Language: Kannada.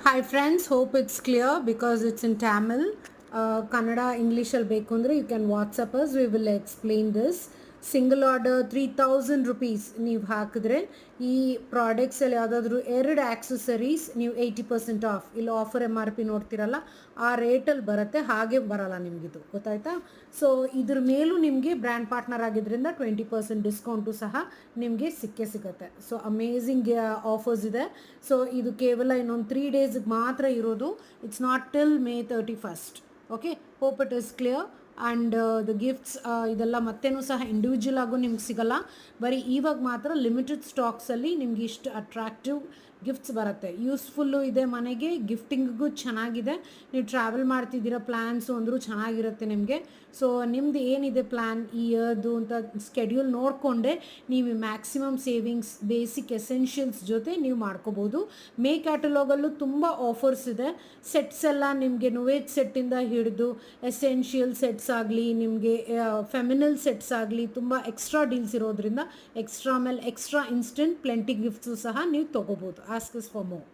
Hi friends, hope it's clear because it's in Tamil. Kannada, English al beku andre you can WhatsApp us. We will explain this. Single order 3000 rupees ನೀವು ಹಾಕಿದ್ರೆ ಈ ಪ್ರಾಡಕ್ಟ್ಸ್ ಅಲ್ಲಿ ಯಾವುದಾದ್ರೂ ಎರಡು ಆಕ್ಸೆಸರೀಸ್ ನೀವು 80% ಆಫ್ ಇಲ್ಲಿ ಆಫರ್ MRP ನೋಡ್ತಿರಲ್ಲ ಆ ರೇಟಲ್ಲಿ ಬರುತ್ತೆ, ಹಾಗೆ ಬರಲ್ಲ ನಿಮಗಿದು ಗೊತ್ತಾಯ್ತಾ. ಸೊ ಇದ್ರ ಮೇಲೂ ನಿಮಗೆ ಬ್ರ್ಯಾಂಡ್ ಪಾರ್ಟ್ನರ್ ಆಗಿದ್ರಿಂದ 20% ಡಿಸ್ಕೌಂಟು ಸಹ ನಿಮಗೆ ಸಿಗುತ್ತೆ. ಸೊ ಅಮೇಝಿಂಗ್ ಆಫರ್ಸ್ ಇದೆ. ಸೊ ಇದು ಕೇವಲ ಇನ್ನೊಂದು 3 ಡೇಸ್ಗೆ ಮಾತ್ರ ಇರೋದು. It's not till May 31st. Okay, hope it is clear. And the gifts ಇದೆಲ್ಲ ಮತ್ತೇನೂ ಸಹ ಇಂಡಿವಿಜುವಲ್ ಆಗು ನಿಮ್ಗೆ ಸಿಗಲ್ಲ. ಬರೀ ಇವಾಗ ಮಾತ್ರ ಲಿಮಿಟೆಡ್ ಸ್ಟಾಕ್ಸಲ್ಲಿ ನಿಮ್ಗೆ ಇಷ್ಟು ಅಟ್ರಾಕ್ಟಿವ್ ಗಿಫ್ಟ್ಸ್ ಬರುತ್ತೆ. ಯೂಸ್ಫುಲ್ಲು ಇದೆ, ಮನೆಗೆ ಗಿಫ್ಟಿಂಗಿಗೂ ಚೆನ್ನಾಗಿದೆ. ನೀವು ಟ್ರಾವೆಲ್ ಮಾಡ್ತಿದ್ದೀರ ಪ್ಲ್ಯಾನ್ಸು ಅಂದರೂ ಚೆನ್ನಾಗಿರುತ್ತೆ ನಿಮಗೆ. ಸೊ ನಿಮ್ದು ಏನಿದೆ ಪ್ಲ್ಯಾನ್ ಈ ಇಯರ್ದು ಅಂತ ಸ್ಕೆಡ್ಯೂಲ್ ನೋಡಿಕೊಂಡೆ ನೀವು ಮ್ಯಾಕ್ಸಿಮಮ್ ಸೇವಿಂಗ್ಸ್ ಬೇಸಿಕ್ ಎಸೆನ್ಷಿಯಲ್ಸ್ ಜೊತೆ ನೀವು ಮಾಡ್ಕೋಬೋದು. ಮೇ ಕ್ಯಾಟಲಾಗಲ್ಲೂ ತುಂಬ ಆಫರ್ಸ್ ಇದೆ. ಸೆಟ್ಸ್ ಎಲ್ಲ ನಿಮಗೆ ನುವೇಜ್ ಸೆಟ್ಟಿಂದ ಹಿಡಿದು ಎಸೆನ್ಷಿಯಲ್ ಸೆಟ್ಸ್ ಆಗಲಿ, ನಿಮಗೆ ಫೆಮಿನಲ್ ಸೆಟ್ಸ್ ಆಗಲಿ ತುಂಬ ಎಕ್ಸ್ಟ್ರಾ ಡೀಲ್ಸ್ ಇರೋದ್ರಿಂದ ಎಕ್ಸ್ಟ್ರಾ ಮೇಲೆ ಎಕ್ಸ್ಟ್ರಾ ಇನ್ಸ್ಟೆಂಟ್ ಪ್ಲೆಂಟಿ ಗಿಫ್ಟ್ಸು ಸಹ ನೀವು ತೊಗೋಬೋದು. Ask us for more.